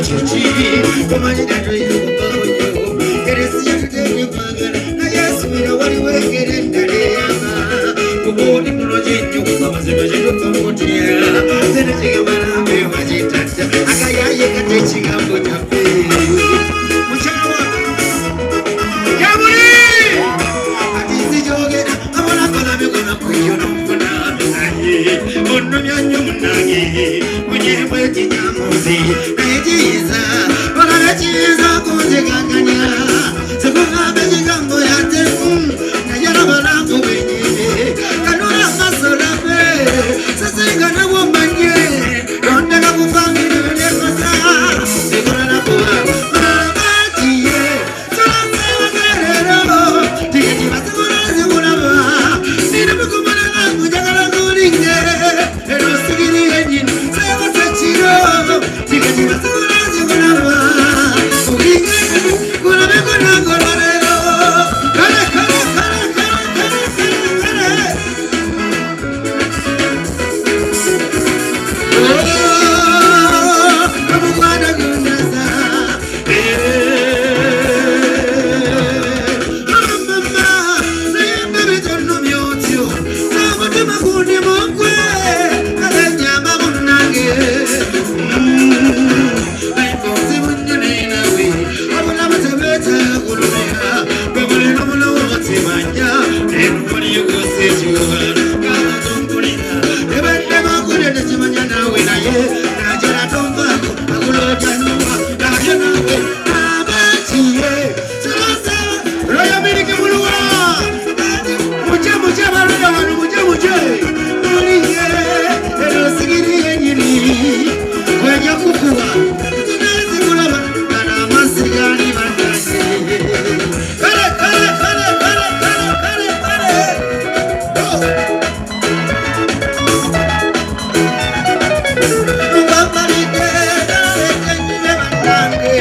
chichi Kumani dadu yuko paunyo Keresi ya tuteni pangana Na yesu mina wali wekere ndale yama Kubuni mlojinyo Kama zimajigo kamutia Zene chiga marame wajitata Akayaye kate chiga mbotape Mchana wako Yamuni Atisi jogena Amona kola mikona kuyo nukuna Ono myanyo munagi Mwenye mweti nyamuzi Naejiza Wala najiza kuziganganya Sikuka bejigambo yate Nayara balangu wenye Kanura masorape Sasiga na wumanye Rondega kufangi nune kosa Sikura na kuwa Marabatiye Solase wakerero Tigeti masikura sikura ba Nina mkumana na kujagala kuringe Ero sigiri enyin Sewa sechiro Tigeti masikura sikura ba Kuringe Kuna mekuna kolorero Kare kare kare kare kare kare Oh Kamukwana kunasa Mama Sayembe bitono myotyo Sabati makundi mokwe Kalenyama munange Aikonzi munyane nawe Abula matebeta kulumea Bebule no mulo wotimanya Nenu wali yugose juwa Kala tumpulina Ebende makule nechimanya nawe na ye Najara tombako Akulo janua Naje nawe Abatiye Salasa Roya miriki muluwa Muje muje maruya wanu muje muje Muliye Ero sigiri yenyini Kwenye kukuwa Tunezi kulama Kana masigani mandasi Kare kare kare kare kare kare kare Oh Mbamarike Yenyine mandange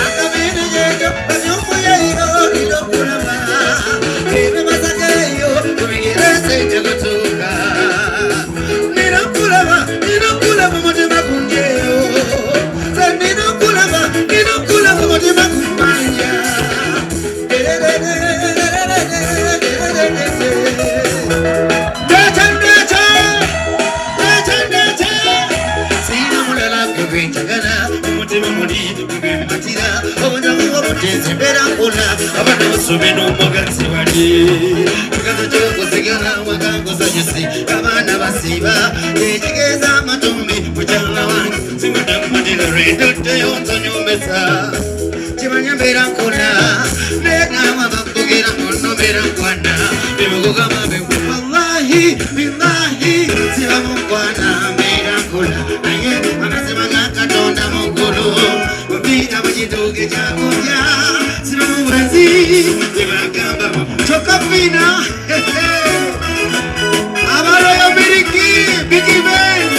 Akabini yejo Banyumu yeyo Ilo kulama Ebe masakeyo Kumigirese nyagotuka Ninokulama Motima kunjeyo Ninokulama Motima kumanya Sina mulala kwenchagana Mutima muli Matira Obunyamu wabutezi Bera kula Abana wasumenu Mwagati wali Tukaza choko sigara Wakango sajisi Kabana basiba Ejigeza matumbi Mujala wangu Simada matira Redote yonzo nyumesa Chimanya bera kula Nega wabakugira Mono bera kwana Bimugu kama bimu Wallahi Billahi Siva mukwana Bera kula Aye Makasima kakatonda mukulu Wabida mjituge chakuja Siva mwezi Siva kamba Choka fina Abaro yo biriki Biki ben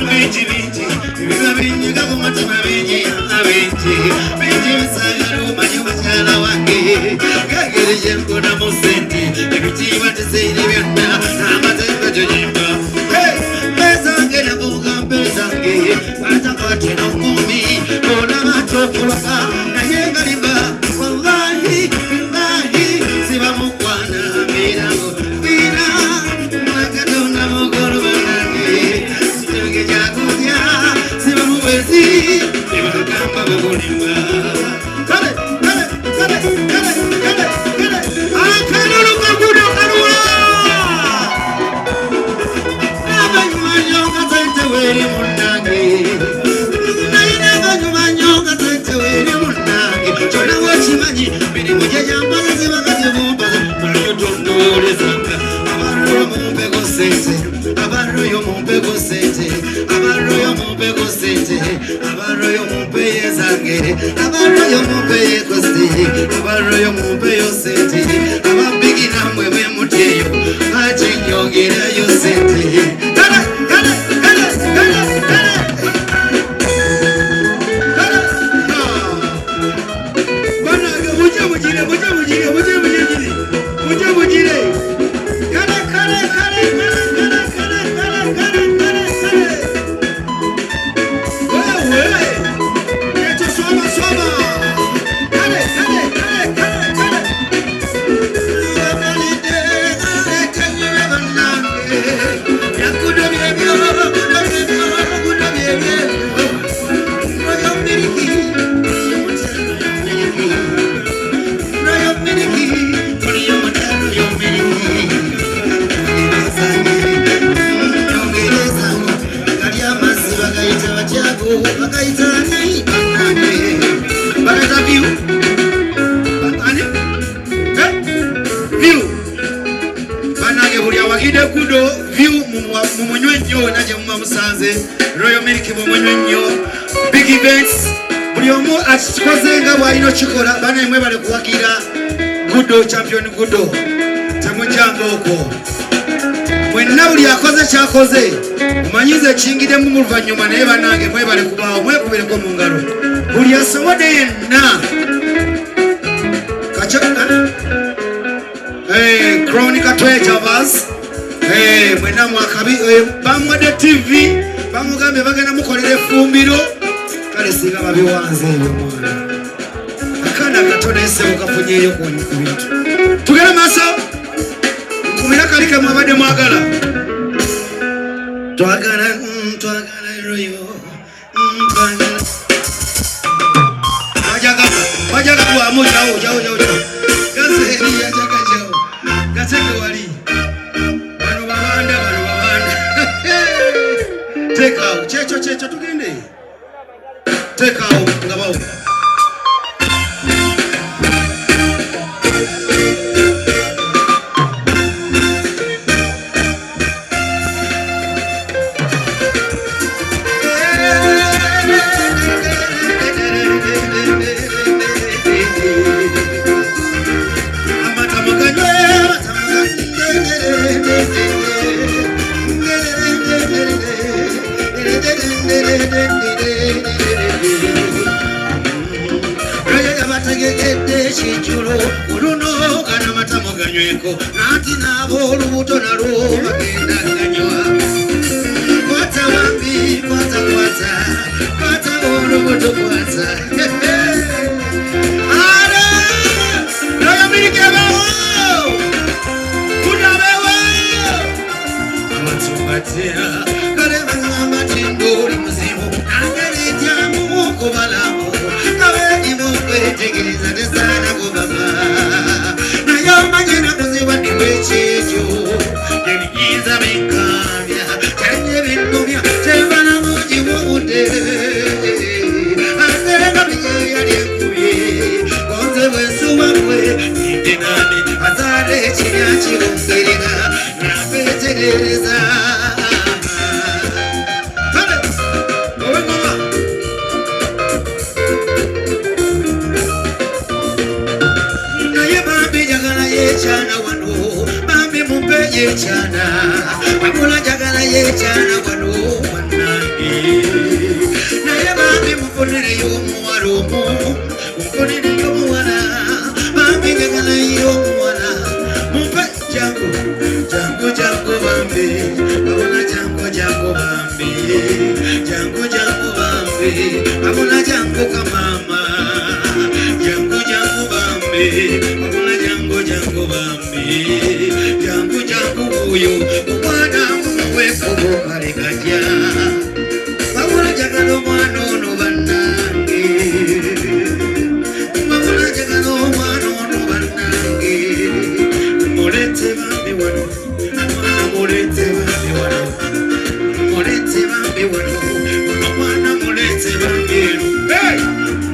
Binchi binchi Biga binchi Kaku matama binchi Yana binchi Binchi misagaru Manyu machala wangi Kagiri jemko na musenti Binchi wate seini vyanda Namate kajojimba Hey Bezange na buga bezange Pata pate na ngumi Kona macho kulaka Na yenga limba Wallahi Billahi Siva mukwana Mirango Bina Makatona mukoro banange Situge jakuja Siva mwezi Siva kamba kukulimba Kale Kale Kale Kale Kale Kale Akanulu kakudo kanula Naba nyumanyonga Tente weri munange Nainega nyumanyonga Tente weri munange Chona wachimanyi Bini muje jambaza Siva katibubaza Mario tondore zanga Abaro mumpe gosete Abaro yo mumpe gosete Abaro yo mumpe gosete Abaro yo mumpe yezange Abaro yo mumpe yekoste Abaro yo mumpe yosete Abambigi na mwewe muteyo Hachi nyongera yosete Kala Kala Kala Kala Kala Kala Bana muje mujire muje mujire muje mujire muje mujire Kala Kala Kala Kala Kala Kala Kala Kala Kala View, Bakaitani, Barata View, Bakane, View, Banage Wagide Kudo, View, Mumunyo, Naja Musanze, Royal Milky Mumunyo, big events, Buriomo at Kozenga, Waino Chikola, Bana Mweba Kuakira, Gudo, champion Gudo, Tamujamboko. When now we are Koze Chakoze, Maniza Chingide Mumuvanyuma, Neva Nage, Mweba Kuba, Mweba Mungaro, Buria Sawade na Kachaka, Chronica 12 of us, when I'm Wakabi, Bamwade TV, Bamugambe Bagana Mukole Fumbiro, Kalesiga Babiwanze, Akana Katone Sevoka Punye, together myself. Kalika Mabade Magala Twagana Royo Wajaga kwa moja jao Gaze ya jaga jao Gateke wali Bano babanda Take out Checho tugende Take out ngabao Nati na bolu tonaro bagenda kanywa kwata bambi kwata bolu kwata ara roya milike bawo kuna bawo amatubatia kale banga tindori muzimu angere jamu ko balamo kawe imo kwetegereza desana ko baba na yo manyena kuziwani wechejo yeniza mikambya tanye binumya tebana muji wude asenga biye yalikuye konze wesuwakwe ndenani azale chinyachi ongerera na petereza Chana wano, bambi mumpeje chana, wakula jagala ye chana wano wanangi. Na ye bambi mumponere yomu waromu, mumponere yomu wana, bambi jagala yomu wana, mumpe jango bambi, wakula jango bambi, jango bambi, wakula jango kamama, jango bambi, wakula jango bambi, jango uyo, mwana mweko kare kaja, wakula jagalo mwanono banangi, wakula jagalo mwanono banangi, morete bambi wano, morete bambi wano, morete bambi wano, mwana morete bambi wano, hey,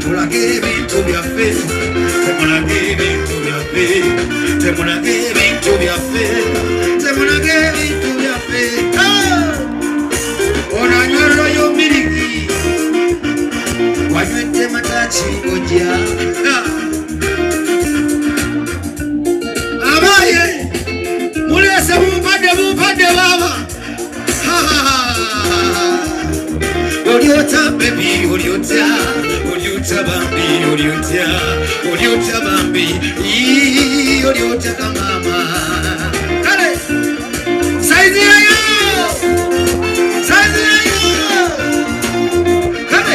mulage bintu byafe, mulage bintu byafe, mulage bintu byafe, mulage bintu byafe, onanyoro yo miliki, wanywete matachi ngoja, abaye, mulese mupade baba, Oriota baby, Oriota bambi, Oriota bambi, Oriota kamama. Kale, saizi ayo,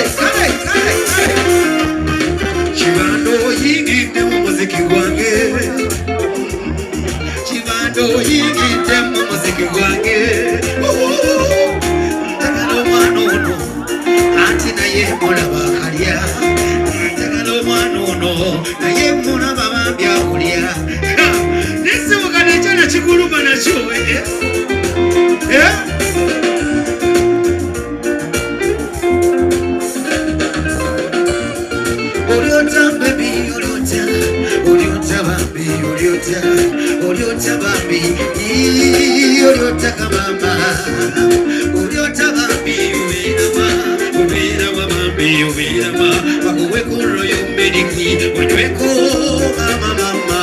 kale. Chibando yingite muziki wange, Chibando yingite muziki wange. Mola bakalia tagalo manono na ye mona baba bya kulia nese wakane chana chikulu bana showe uliota bambi, uliota kamama, uliota bambi, ubirama bambi, ubirama, wakuweko royo mediki, wanyuweko mama.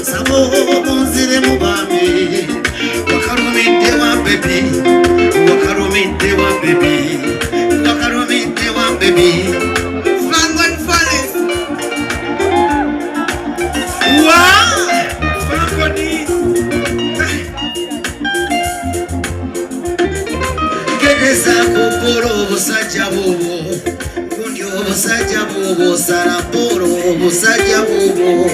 Sabo munzire mubami wakarumite wa baby wakarumite wa baby wakarumite wa baby Frangon Forest wow Frangoni gereza kokoro busajja bobo kundi obusajja bobo saraporo obusajja bobo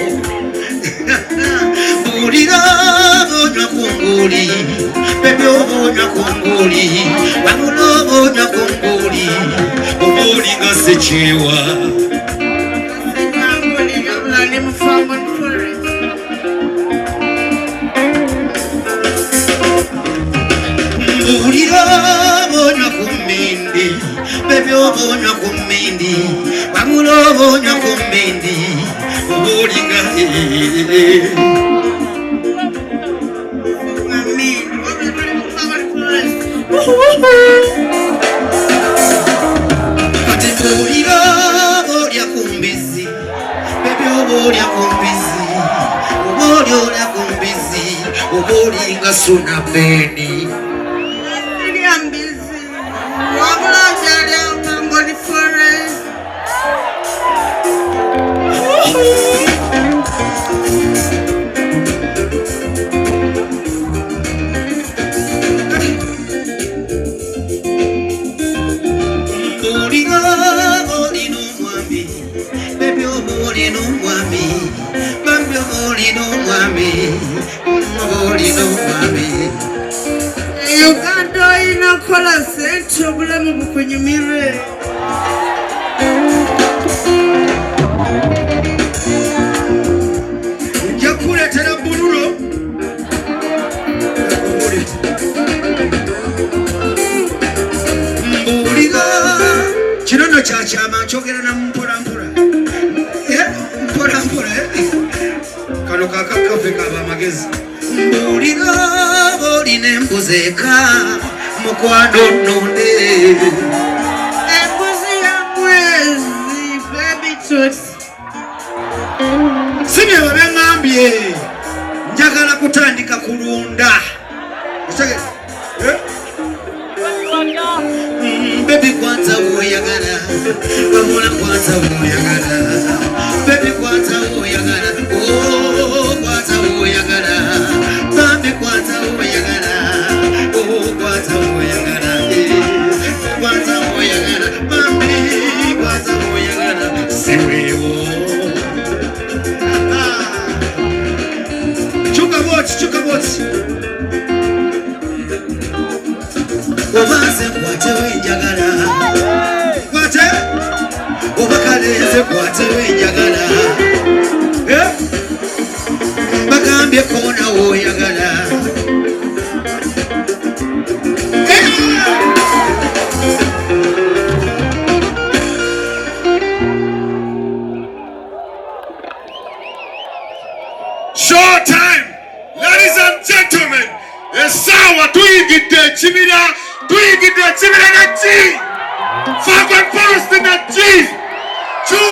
Bulira bonya kunguli, baby bonya kunguli, wamulo bonya kunguli, ubuli ngasechewa. Bulira bonya kumindi, baby bonya kumindi, wamulo bonya kumindi, ubuli ngasechewa. Boria kumbizi, baby boria kumbizi, boria kumbizi, boria ngasuna beni. Ambizi, wabula jali Frangoni Forest. Uganda inakola sente obulamu bukunyumire. Nja kuleetera bululo. Mbulira kino kya kyama nkyogera na mpolampola. Mpolampola kano kakakafe kaba amagezi. Mbulira bolina embuzi eka mukwano nnonde embuzi ya mwezi baby tooth sibye babeŋŋambye njagala kutandika kulunda baby kwanza woyagala wamula kwanza woyagala baby kwanza woyagala oh kwanza woyagala baby kwanza woyagala oh kwanza woyagala kwanza woyagala baby kwanza woyagala siwewo chuka boti obanze kwate wenjagala kwate obakaleze kwate wenjagala bagambye kona woyagala Show time, ladies and gentlemen. Esawa tuyigidde chimira na chi. Frangoni Forest na chi.